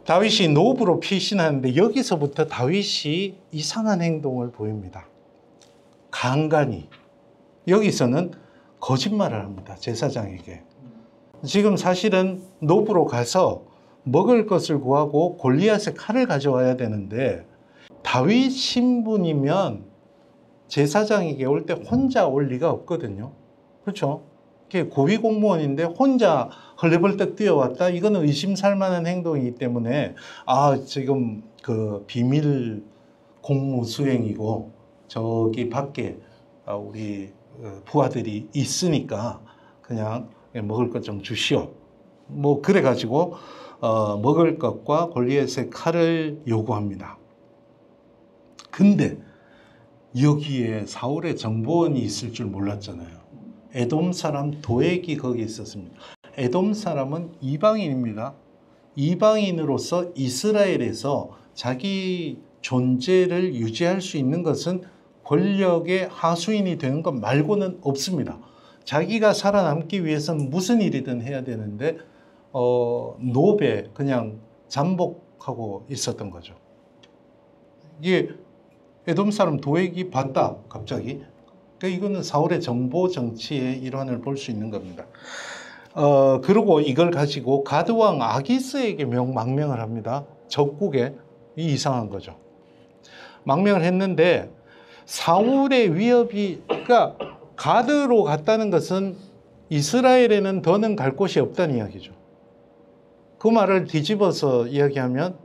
다윗이 노브로 피신하는데 여기서부터 다윗이 이상한 행동을 보입니다. 간간히. 여기서는 거짓말을 합니다. 제사장에게. 지금 사실은 노브로 가서 먹을 것을 구하고 골리앗의 칼을 가져와야 되는데 다윗 신분이면 제사장에게 올 때 혼자 올 리가 없거든요. 그렇죠? 고위 공무원인데 혼자 헐레벌떡 뛰어왔다? 이거는 의심살 만한 행동이기 때문에 지금 그 비밀 공무 수행이고 저기 밖에 우리 부하들이 있으니까 그냥 먹을 것 좀 주시오. 뭐 그래가지고 먹을 것과 골리앗의 칼을 요구합니다. 근데 여기에 사울의 정보원이 있을 줄 몰랐잖아요. 에돔 사람 도액이 거기 있었습니다. 에돔 사람은 이방인입니다. 이방인으로서 이스라엘에서 자기 존재를 유지할 수 있는 것은 권력의 하수인이 되는 것 말고는 없습니다. 자기가 살아남기 위해서는 무슨 일이든 해야 되는데 노베 그냥 잠복하고 있었던 거죠. 이게 에돔 사람 도액이 봤다 갑자기. 그러니까 이거는 사울의 정보 정치의 일환을 볼 수 있는 겁니다. 그리고 이걸 가지고 가드왕 아기스에게 망명을 합니다. 적국에. 이상한 거죠. 망명을 했는데 사울의 위협이, 그러니까 가드로 갔다는 것은 이스라엘에는 더는 갈 곳이 없다는 이야기죠. 그 말을 뒤집어서 이야기하면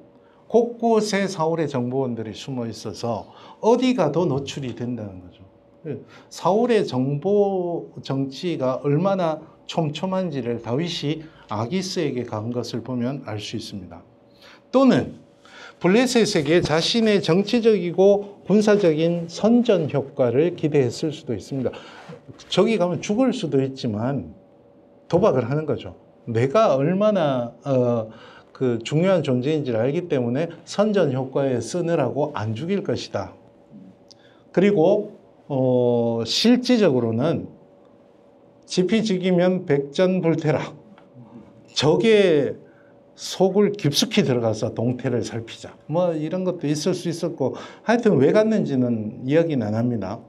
곳곳에 사울의 정보원들이 숨어 있어서 어디 가도 노출이 된다는 거죠. 사울의 정보 정치가 얼마나 촘촘한지를 다윗이 아기스에게 간 것을 보면 알 수 있습니다. 또는 블레셋에게 자신의 정치적이고 군사적인 선전 효과를 기대했을 수도 있습니다. 저기 가면 죽을 수도 있지만 도박을 하는 거죠. 내가 얼마나 그 중요한 존재인지를 알기 때문에 선전 효과에 쓰느라고 안 죽일 것이다. 그리고 실질적으로는 지피지기면 백전불태라. 적의 속을 깊숙이 들어가서 동태를 살피자. 뭐 이런 것도 있을 수 있었고 하여튼 왜 갔는지는 이야기는 안 합니다.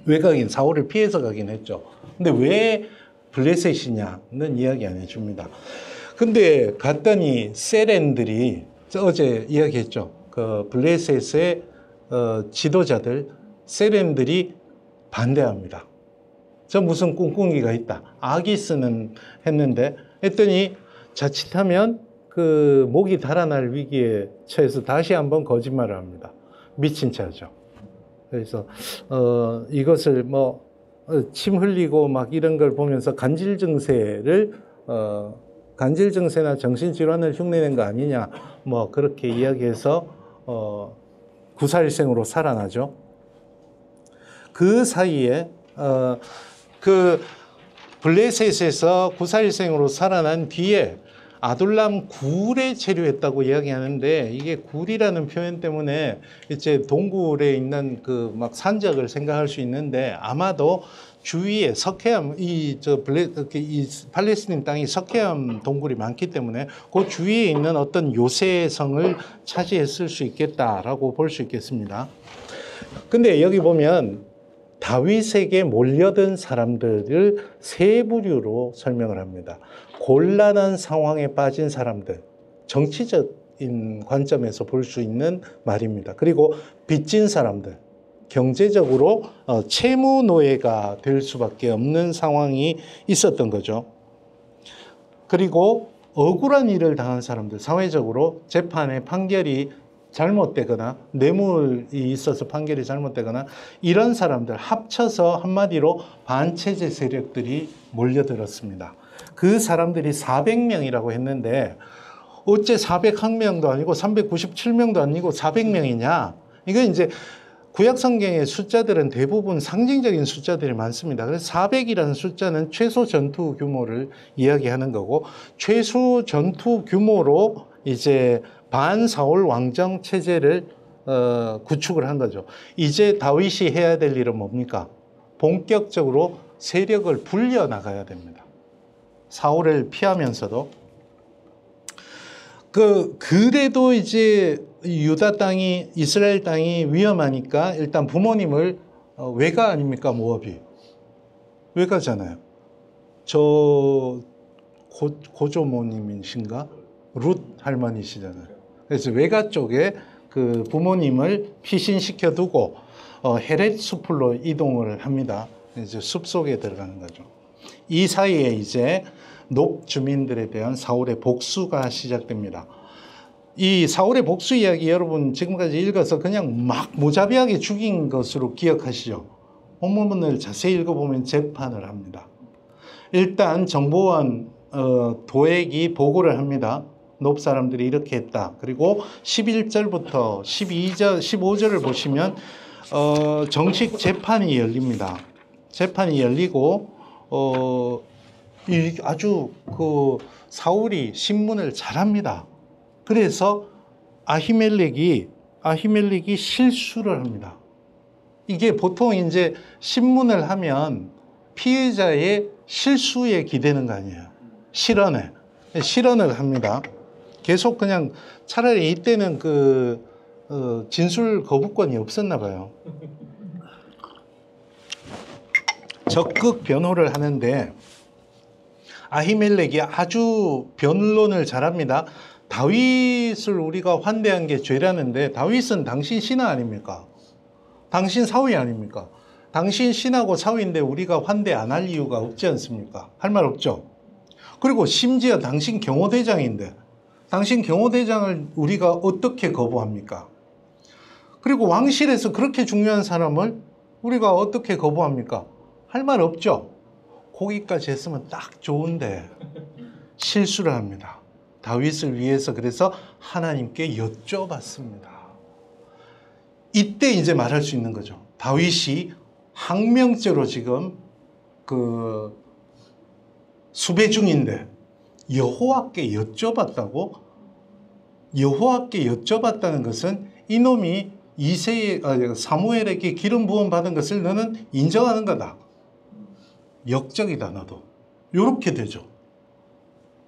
왜 가긴 사울을 피해서 가긴 했죠. 근데 왜 블레셋이냐는 이야기 안 해줍니다. 근데 갔더니 세렌들이 어제 이야기했죠. 그 블레셋의 지도자들 세렌들이 반대합니다. 저 무슨 꿍꿍이가 있다. 아기스는 했더니 자칫하면 그 목이 달아날 위기에 처해서 다시 한번 거짓말을 합니다. 미친 차죠. 그래서 이것을 뭐 침 흘리고 막 이런 걸 보면서 간질 증세나 정신질환을 흉내낸 거 아니냐 뭐 그렇게 이야기해서 구사일생으로 살아나죠. 그 사이에 그 블레셋에서 구사일생으로 살아난 뒤에 아둘람 굴에 체류했다고 이야기하는데 이게 굴이라는 표현 때문에 이제 동굴에 있는 그 막 산적을 생각할 수 있는데 아마도 주위에 석회암 이 팔레스틴 땅이 석회암 동굴이 많기 때문에 그 주위에 있는 어떤 요새성을 차지했을 수 있겠다라고 볼 수 있겠습니다. 근데 여기 보면 다윗에게 몰려든 사람들을 세 부류로 설명을 합니다. 곤란한 상황에 빠진 사람들, 정치적인 관점에서 볼 수 있는 말입니다. 그리고 빚진 사람들, 경제적으로 채무 노예가 될 수밖에 없는 상황이 있었던 거죠. 그리고 억울한 일을 당한 사람들, 사회적으로 재판의 판결이 잘못되거나 뇌물이 있어서 판결이 잘못되거나 이런 사람들 합쳐서 한마디로 반체제 세력들이 몰려들었습니다. 그 사람들이 400명이라고 했는데 어째 401명도 아니고 397명도 아니고 400명이냐? 이건 이제 구약 성경의 숫자들은 대부분 상징적인 숫자들이 많습니다. 그래서 400이라는 숫자는 최소 전투 규모를 이야기하는 거고 최소 전투 규모로 이제 반사울 왕정 체제를 구축을 한 거죠. 이제 다윗이 해야 될 일은 뭡니까? 본격적으로 세력을 불려 나가야 됩니다. 사울을 피하면서도. 그래도 이제 유다 땅이, 이스라엘 땅이 위험하니까 일단 부모님을 외가 아닙니까? 모압이. 외가잖아요. 저 고조모님이신가? 룻 할머니시잖아요. 그래서 외가 쪽에 그 부모님을 피신시켜 두고 헤렛 숲으로 이동을 합니다. 이제 숲 속에 들어가는 거죠. 이 사이에 이제 높 주민들에 대한 사울의 복수가 시작됩니다. 이 사울의 복수 이야기 여러분 지금까지 읽어서 그냥 막 무자비하게 죽인 것으로 기억하시죠? 본문을 자세히 읽어보면 재판을 합니다. 일단 정보원 도액이 보고를 합니다. 높 사람들이 이렇게 했다. 그리고 11절부터 12절, 15절을 보시면 정식 재판이 열립니다. 재판이 열리고 아주 그 사울이 신문을 잘합니다. 그래서 아히멜렉이 실수를 합니다. 이게 보통 이제 신문을 하면 피해자의 실수에 기대는 거 아니에요. 실언을 합니다. 계속 그냥 차라리 이때는 진술 거부권이 없었나 봐요. 적극 변호를 하는데 아히멜렉이 아주 변론을 잘합니다. 다윗을 우리가 환대한 게 죄라는데 다윗은 당신 신하 아닙니까? 당신 사위 아닙니까? 당신 신하고 사위인데 우리가 환대 안 할 이유가 없지 않습니까? 할 말 없죠? 그리고 심지어 당신 경호대장인데 당신 경호대장을 우리가 어떻게 거부합니까? 그리고 왕실에서 그렇게 중요한 사람을 우리가 어떻게 거부합니까? 할 말 없죠? 거기까지 했으면 딱 좋은데 실수를 합니다. 다윗을 위해서 그래서 하나님께 여쭤봤습니다. 이때 이제 말할 수 있는 거죠. 다윗이 항명죄로 지금 수배 중인데 여호와께 여쭤봤다고? 여호와께 여쭤봤다는 것은 이놈이 사무엘에게 기름 부음 받은 것을 너는 인정하는 거다. 역적이다 너도. 이렇게 되죠.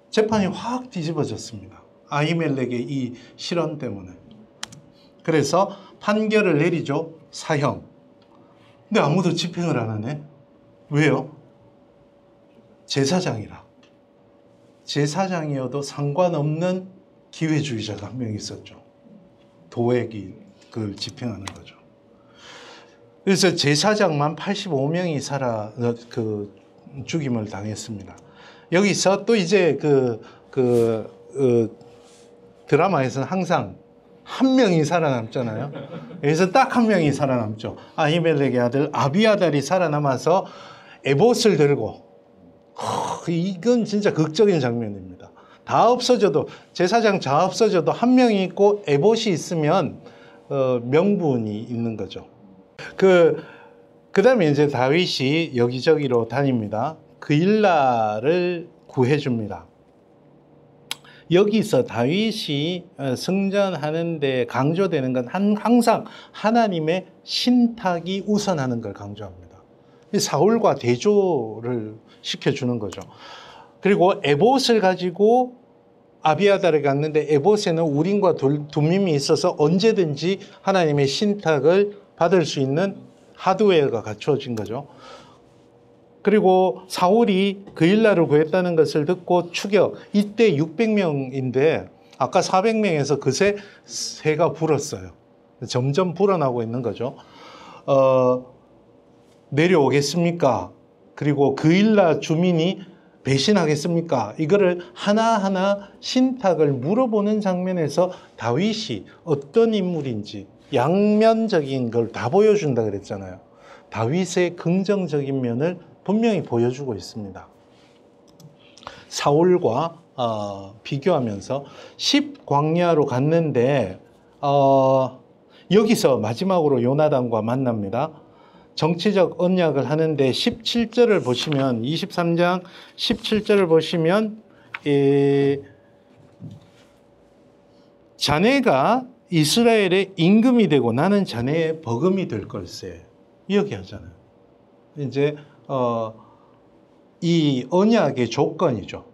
재판이 확 뒤집어졌습니다. 아히멜렉의 이 실언 때문에. 그래서 판결을 내리죠. 사형. 근데 아무도 집행을 안 하네. 왜요? 제사장이라. 제사장이어도 상관없는 기회주의자가 한 명 있었죠. 도액이 그걸 집행하는 거죠. 그래서 제사장만 85명이 죽임을 당했습니다. 여기서 또 이제 드라마에서는 항상 한 명이 살아남잖아요. 여기서 딱 한 명이 살아남죠. 아히멜렉의 아들 아비아달이 살아남아서 에봇을 들고 이건 진짜 극적인 장면입니다. 다 없어져도 제사장 다 없어져도 한 명이 있고 에봇이 있으면 명분이 있는 거죠. 그다음에 이제 다윗이 여기저기로 다닙니다. 그일라를 구해줍니다. 여기서 다윗이 승전하는데 강조되는 건 항상 하나님의 신탁이 우선하는 걸 강조합니다. 사울과 대조를 시켜주는 거죠. 그리고 에봇을 가지고 아비아달에 갔는데 에봇에는 우림과 둠밈이 있어서 언제든지 하나님의 신탁을 받을 수 있는 하드웨어가 갖추어진 거죠. 그리고 사울이 그일라를 구했다는 것을 듣고 추격. 이때 600명인데 아까 400명에서 그새 새가 불었어요. 점점 불어나고 있는 거죠. 내려오겠습니까? 그리고 그일라 주민이 배신하겠습니까? 이거를 하나하나 신탁을 물어보는 장면에서 다윗이 어떤 인물인지 양면적인 걸 다 보여준다 그랬잖아요. 다윗의 긍정적인 면을 분명히 보여주고 있습니다. 사울과 비교하면서 10광야로 갔는데 여기서 마지막으로 요나단과 만납니다. 정치적 언약을 하는데 17절을 보시면 23장 17절을 보시면 자네가 이스라엘의 임금이 되고 나는 자네의 버금이 될 걸세 이야기하잖아요. 이제 이 언약의 조건이죠.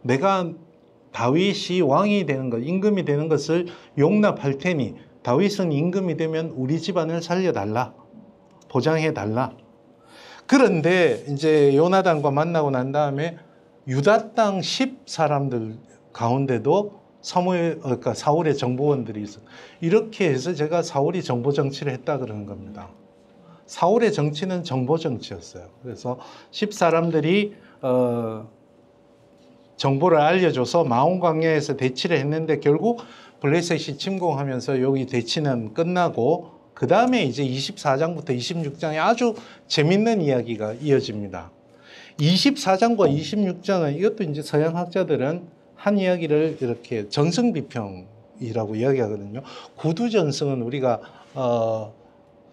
내가 다윗이 왕이 되는 것, 임금이 되는 것을 용납할 테니 다윗은 임금이 되면 우리 집안을 살려달라. 보장해달라. 그런데 이제 요나단과 만나고 난 다음에 유다 땅 10사람들 가운데도 그러니까 사울의 정보원들이 있어. 이렇게 해서 제가 사울이 정보 정치를 했다 그러는 겁니다. 사울의 정치는 정보 정치였어요. 그래서 10사람들이 정보를 알려줘서 마온광야에서 대치를 했는데 결국 블레셋이 침공하면서 여기 대치는 끝나고 그 다음에 이제 24장부터 26장에 아주 재밌는 이야기가 이어집니다. 24장과 26장은 이것도 이제 서양 학자들은 한 이야기를 이렇게 전승비평이라고 이야기하거든요. 구두전승은 우리가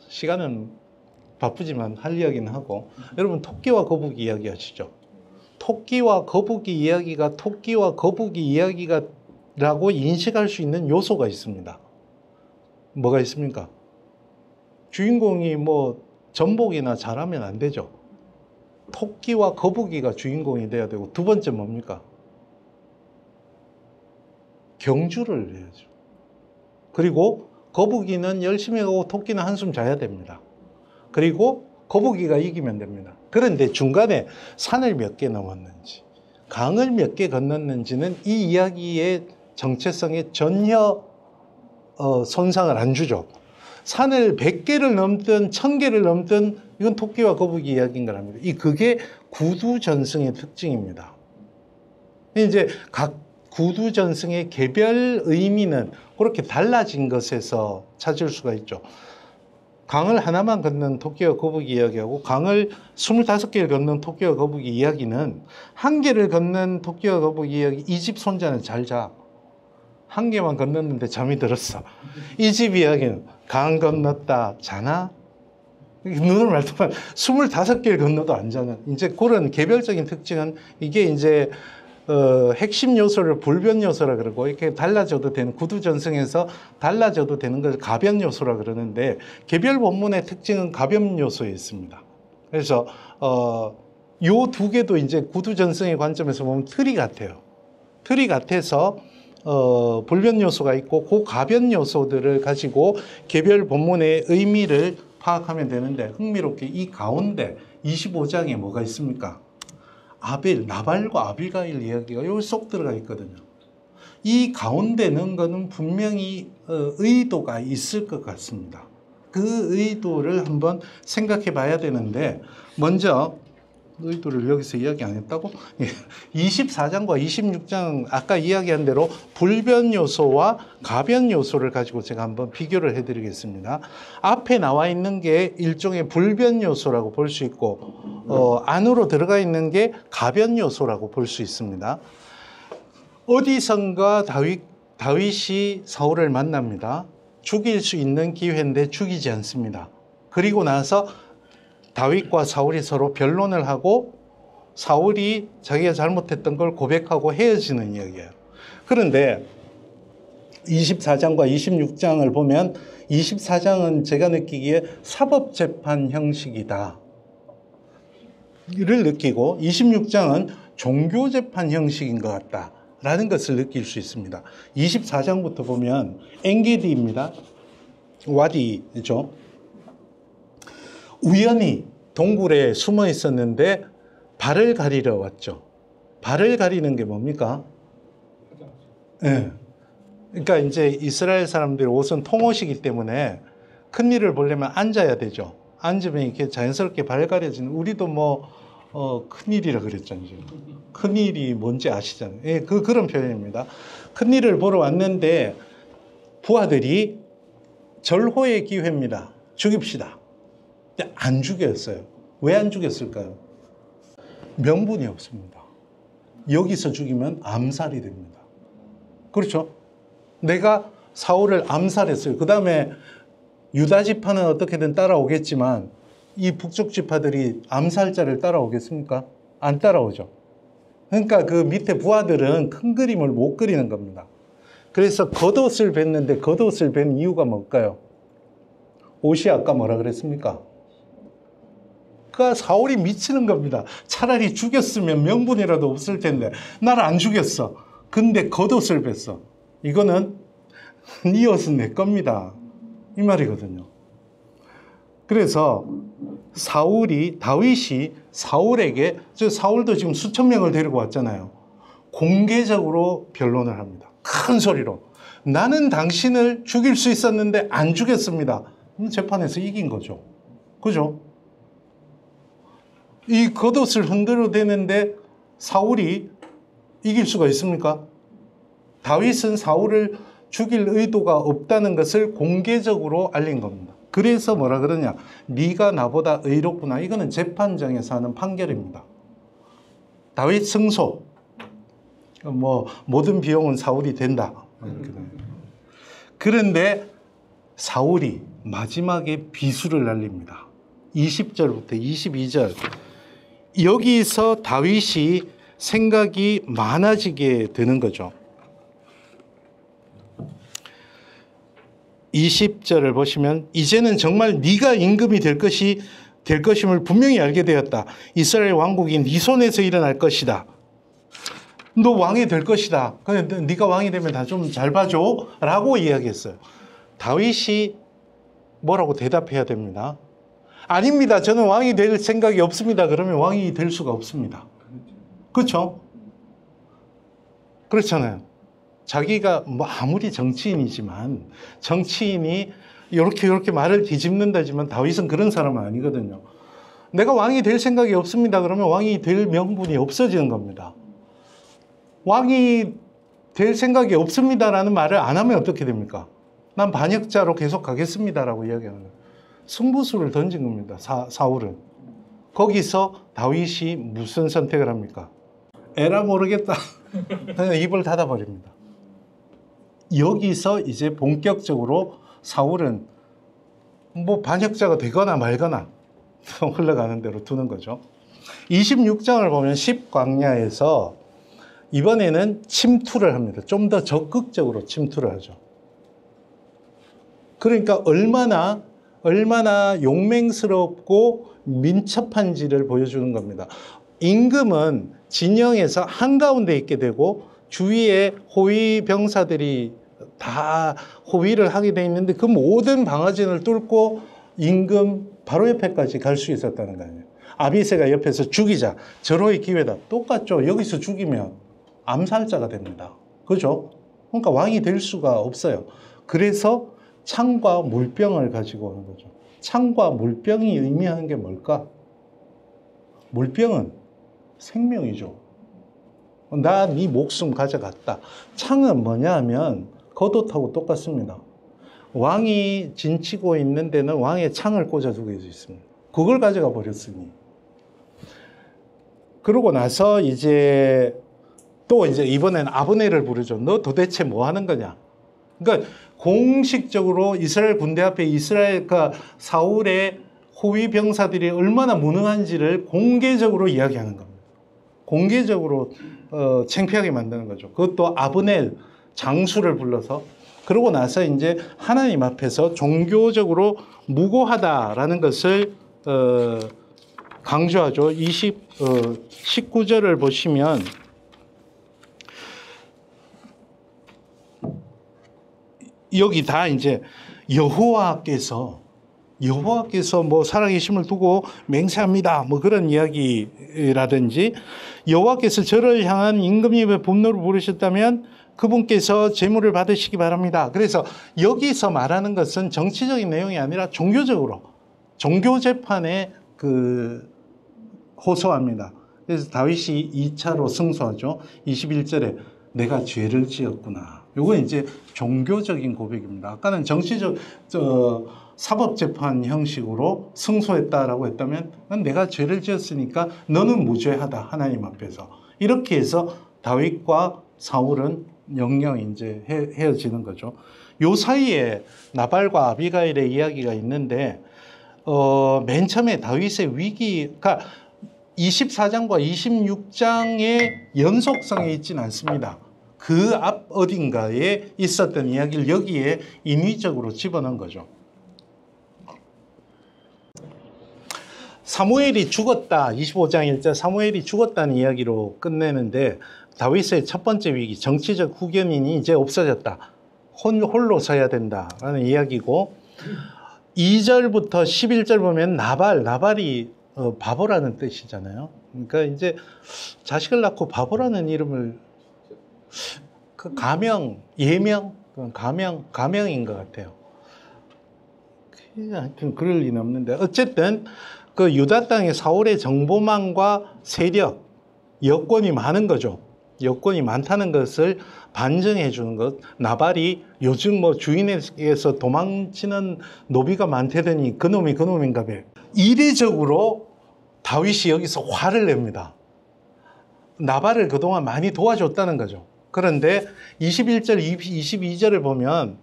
시간은 바쁘지만 할 이야기는 하고, 여러분 토끼와 거북이 이야기 하시죠. 토끼와 거북이 이야기가 토끼와 거북이 이야기라고 인식할 수 있는 요소가 있습니다. 뭐가 있습니까? 주인공이 뭐 전복이나 잘하면 안 되죠. 토끼와 거북이가 주인공이 돼야 되고, 두 번째 뭡니까? 경주를 해야죠. 그리고 거북이는 열심히 하고 토끼는 한숨 자야 됩니다. 그리고 거북이가 이기면 됩니다. 그런데 중간에 산을 몇 개 넘었는지, 강을 몇 개 건넜는지는 이 이야기의 정체성에 전혀 손상을 안 주죠. 산을 100개를 넘든 1000개를 넘든 이건 토끼와 거북이 이야기인 거랍니다. 그게 구두전승의 특징입니다. 이제 각 구두전승의 개별 의미는 그렇게 달라진 것에서 찾을 수가 있죠. 강을 하나만 걷는 토끼와 거북이 이야기하고 강을 25개를 걷는 토끼와 거북이 이야기는, 한 개를 걷는 토끼와 거북이 이야기, 이 집 손자는 잘 자. 한 개만 건넜는데 잠이 들었어. 이 집 이야기는 강 건넜다 자나? 눈을 말동안 25개를 건너도 안 자는, 이제 그런 개별적인 특징은 이게 이제 핵심 요소를 불변 요소라 그러고, 이렇게 달라져도 되는, 구두전승에서 달라져도 되는 것을 가변 요소라 그러는데, 개별 본문의 특징은 가변 요소에 있습니다. 그래서 요 두 개도 이제 구두전승의 관점에서 보면 틀이 같아요. 틀이 같아서 불변 요소가 있고, 그 가변 요소들을 가지고 개별 본문의 의미를 파악하면 되는데, 흥미롭게 이 가운데 25장에 뭐가 있습니까? 나발과 아비가일 이야기가 여기 쏙 들어가 있거든요. 이 가운데 넣은 거는 분명히 의도가 있을 것 같습니다. 그 의도를 한번 생각해 봐야 되는데, 먼저 의도를 여기서 이야기 안 했다고? 24장과 26장 아까 이야기한 대로 불변 요소와 가변 요소를 가지고 제가 한번 비교를 해드리겠습니다. 앞에 나와 있는 게 일종의 불변 요소라고 볼 수 있고, 안으로 들어가 있는 게 가변 요소라고 볼 수 있습니다. 어디선가 다윗이 사울을 만납니다. 죽일 수 있는 기회인데 죽이지 않습니다. 그리고 나서 다윗과 사울이 서로 변론을 하고 사울이 자기가 잘못했던 걸 고백하고 헤어지는 이야기예요. 그런데 24장과 26장을 보면 24장은 제가 느끼기에 사법재판 형식이다 를 느끼고, 26장은 종교재판 형식인 것 같다 라는 것을 느낄 수 있습니다. 24장부터 보면 엔게디입니다. 와디죠. 우연히 동굴에 숨어 있었는데 발을 가리러 왔죠. 발을 가리는 게 뭡니까? 네. 그러니까 이제 이스라엘 사람들이 옷은 통옷이기 때문에 큰 일을 보려면 앉아야 되죠. 앉으면 이렇게 자연스럽게 발 가려지는, 우리도 뭐 큰 일이라 그랬잖아요. 큰 일이 뭔지 아시잖아요. 예, 그런 표현입니다. 큰 일을 보러 왔는데 부하들이 절호의 기회입니다. 죽입시다. 안 죽였어요. 왜 안 죽였을까요? 명분이 없습니다. 여기서 죽이면 암살이 됩니다. 그렇죠? 내가 사울을 암살했어요. 그 다음에 유다 지파는 어떻게든 따라오겠지만 이 북쪽 지파들이 암살자를 따라오겠습니까? 안 따라오죠. 그러니까 그 밑에 부하들은 큰 그림을 못 그리는 겁니다. 그래서 겉옷을 뱉는데 겉옷을 뱉는 이유가 뭘까요? 옷이 아까 뭐라 그랬습니까? 그러니까 사울이 미치는 겁니다. 차라리 죽였으면 명분이라도 없을 텐데 나를 안 죽였어. 근데 겉옷을 뺐어. 이거는 네 옷은 내 겁니다. 이 말이거든요. 그래서 다윗이 사울에게, 사울도 지금 수천 명을 데리고 왔잖아요. 공개적으로 변론을 합니다. 큰 소리로. 나는 당신을 죽일 수 있었는데 안 죽였습니다. 재판에서 이긴 거죠. 그죠? 이 겉옷을 흔들어대는데 사울이 이길 수가 있습니까? 다윗은 사울을 죽일 의도가 없다는 것을 공개적으로 알린 겁니다. 그래서 뭐라 그러냐? 네가 나보다 의롭구나. 이거는 재판장에서 하는 판결입니다. 다윗 승소. 모든 비용은 사울이 된다. 그런데 사울이 마지막에 비수를 날립니다. 20절부터 22절. 여기서 다윗이 생각이 많아지게 되는 거죠. 20절을 보시면 이제는 정말 네가 임금이 될 것임을 분명히 알게 되었다. 이스라엘 왕국이 네 손에서 일어날 것이다. 너 왕이 될 것이다. 근데 네가 왕이 되면 다 좀 잘 봐줘 라고 이야기했어요. 다윗이 뭐라고 대답해야 됩니다. 아닙니다. 저는 왕이 될 생각이 없습니다. 그러면 왕이 될 수가 없습니다. 그렇죠? 그렇잖아요. 자기가 아무리 정치인이지만 정치인이 이렇게 말을 뒤집는다지만 다윗은 그런 사람은 아니거든요. 내가 왕이 될 생각이 없습니다. 그러면 왕이 될 명분이 없어지는 겁니다. 왕이 될 생각이 없습니다라는 말을 안 하면 어떻게 됩니까? 난 반역자로 계속 가겠습니다라고 이야기하는 거예요. 승부수를 던진 겁니다. 사울은. 거기서 다윗이 무슨 선택을 합니까? 에라 모르겠다. 그냥 입을 닫아버립니다. 여기서 이제 본격적으로 사울은 반역자가 되거나 말거나 흘러가는 대로 두는 거죠. 26장을 보면 10광야에서 이번에는 침투를 합니다. 좀 더 적극적으로 침투를 하죠. 그러니까 얼마나 용맹스럽고 민첩한지를 보여주는 겁니다. 임금은 진영에서 한가운데 있게 되고 주위에 호위 병사들이 다 호위를 하게 돼 있는데 그 모든 방어진을 뚫고 임금 바로 옆에까지 갈 수 있었다는 거 아니에요. 아비새가 옆에서 죽이자. 절호의 기회다. 똑같죠. 여기서 죽이면 암살자가 됩니다. 그죠? 그러니까 왕이 될 수가 없어요. 그래서 창과 물병을 가지고 오는 거죠. 창과 물병이 의미하는 게 뭘까? 물병은 생명이죠. 나 네 목숨 가져갔다. 창은 뭐냐 하면 겉옷하고 똑같습니다. 왕이 진치고 있는 데는 왕의 창을 꽂아두고 있습니다. 그걸 가져가 버렸으니. 그러고 나서 이제 이번엔 아브넬을 부르죠. 너 도대체 뭐 하는 거냐? 그러니까 공식적으로 이스라엘 군대 앞에 사울의 호위 병사들이 얼마나 무능한지를 공개적으로 이야기하는 겁니다. 공개적으로 창피하게 만드는 거죠. 그것도 아브넬 장수를 불러서. 그러고 나서 이제 하나님 앞에서 종교적으로 무고하다라는 것을 강조하죠. 19절을 보시면 여기 다 이제 여호와께서 살아계심을 두고 맹세합니다. 그런 이야기라든지 여호와께서 저를 향한 임금님의 분노를 부르셨다면 그분께서 제물을 받으시기 바랍니다. 그래서 여기서 말하는 것은 정치적인 내용이 아니라 종교 재판에 호소합니다. 그래서 다윗이 2차로 승소하죠. 21절에 내가 죄를 지었구나. 이건 이제 종교적인 고백입니다. 아까는 사법재판 형식으로 승소했다라고 했다면 내가 죄를 지었으니까 너는 무죄하다. 하나님 앞에서. 이렇게 해서 다윗과 사울은 영영 이제 헤어지는 거죠. 요 사이에 나발과 아비가일의 이야기가 있는데 맨 처음에 다윗의 위기가 24장과 26장의 연속성에 있지는 않습니다. 그 앞 어딘가에 있었던 이야기를 여기에 인위적으로 집어넣은 거죠. 사무엘이 죽었다. 25장 1절 사무엘이 죽었다는 이야기로 끝내는데 다윗의 첫 번째 위기, 정치적 후견인이 이제 없어졌다. 홀로 서야 된다라는 이야기고 2절부터 11절 보면 나발이 바보라는 뜻이잖아요. 그러니까 이제 자식을 낳고 바보라는 이름을 그 가명인 것 같아요. 하여튼 그럴 리는 없는데 어쨌든 그 유다 땅의 사울의 정보망과 세력, 여권이 많은 거죠. 여권이 많다는 것을 반증해 주는 것. 나발이 요즘 뭐 주인에게서 도망치는 노비가 많대더니 그놈인가 봐요. 이례적으로 다윗이 여기서 화를 냅니다. 나발을 그동안 많이 도와줬다는 거죠. 그런데 21절, 22절을 보면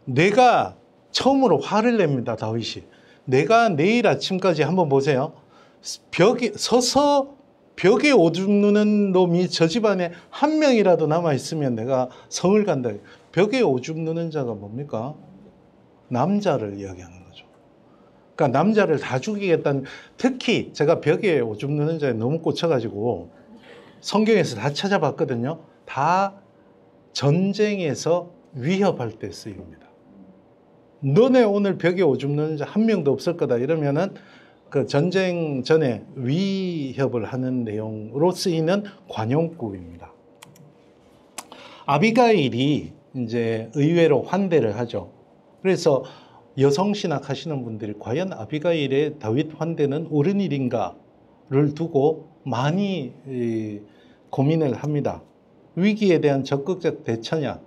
내가 처음으로 화를 냅니다. 다윗이. 내가 내일 아침까지 한번 보세요. 벽에 오줌 누는 놈이 저 집안에 한 명이라도 남아있으면 내가 성을 간다. 벽에 오줌 누는 자가 뭡니까? 남자를 이야기하는 거죠. 그러니까 남자를 다 죽이겠다는, 특히 제가 벽에 오줌 누는 자에 너무 꽂혀가지고 성경에서 다 찾아봤거든요. 다 전쟁에서 위협할 때 쓰입니다. 너네 오늘 벽에 오줌 누는 자 한 명도 없을 거다 이러면은 그 전쟁 전에 위협을 하는 내용으로 쓰이는 관용구입니다. 아비가일이 이제 의외로 환대를 하죠. 그래서 여성 신학 하시는 분들이 과연 아비가일의 다윗 환대는 옳은 일인가를 두고 많이 고민을 합니다. 위기에 대한 적극적 대처냐,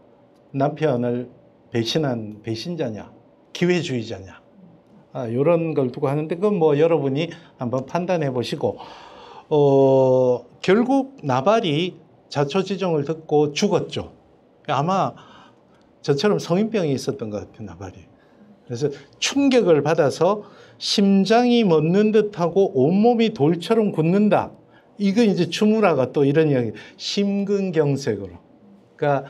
남편을 배신한 배신자냐, 기회주의자냐, 이런 걸 두고 하는데 그건 뭐 여러분이 한번 판단해 보시고 결국 나발이 자초지종을 듣고 죽었죠. 아마 저처럼 성인병이 있었던 것 같아요. 나발이. 그래서 충격을 받아서 심장이 멎는 듯하고 온몸이 돌처럼 굳는다. 이건 이제 추무라가 또 이런 이야기, 심근경색으로, 그러니까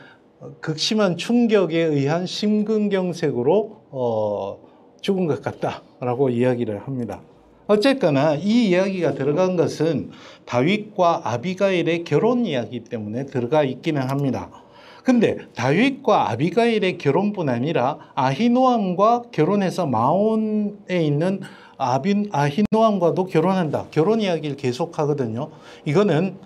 극심한 충격에 의한 심근경색으로 죽은 것 같다라고 이야기를 합니다. 어쨌거나 이 이야기가 들어간 것은 다윗과 아비가일의 결혼 이야기 때문에 들어가 있기는 합니다. 근데 다윗과 아비가일의 결혼뿐 아니라 아히노암과 결혼해서 마온에 있는 아히노암과도 결혼한다. 결혼 이야기를 계속하거든요. 이거는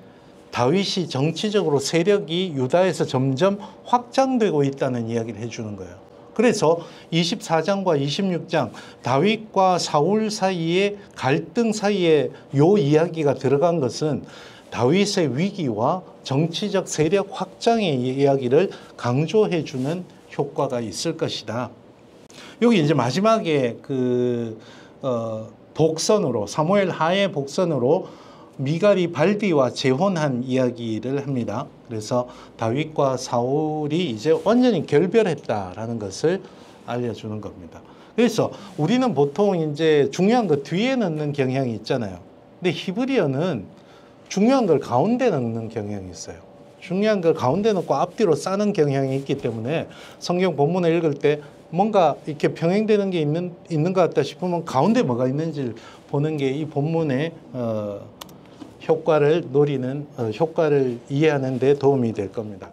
다윗이 정치적으로 세력이 유다에서 점점 확장되고 있다는 이야기를 해주는 거예요. 그래서 24장과 26장 다윗과 사울 사이의 갈등 사이에 요 이야기가 들어간 것은 다윗의 위기와 정치적 세력 확장의 이야기를 강조해 주는 효과가 있을 것이다. 여기 이제 마지막에 복선으로, 사무엘 하의 복선으로 미갈이 발디와 재혼한 이야기를 합니다. 그래서 다윗과 사울이 이제 완전히 결별했다라는 것을 알려주는 겁니다. 그래서 우리는 보통 이제 중요한 거 뒤에 넣는 경향이 있잖아요. 근데 히브리어는 중요한 걸 가운데 넣는 경향이 있어요. 중요한 걸 가운데 넣고 앞뒤로 싸는 경향이 있기 때문에 성경 본문을 읽을 때 뭔가 이렇게 병행되는 게 있는 것 같다 싶으면 가운데 뭐가 있는지를 보는 게 이 본문의 효과를 노리는, 효과를 이해하는 데 도움이 될 겁니다.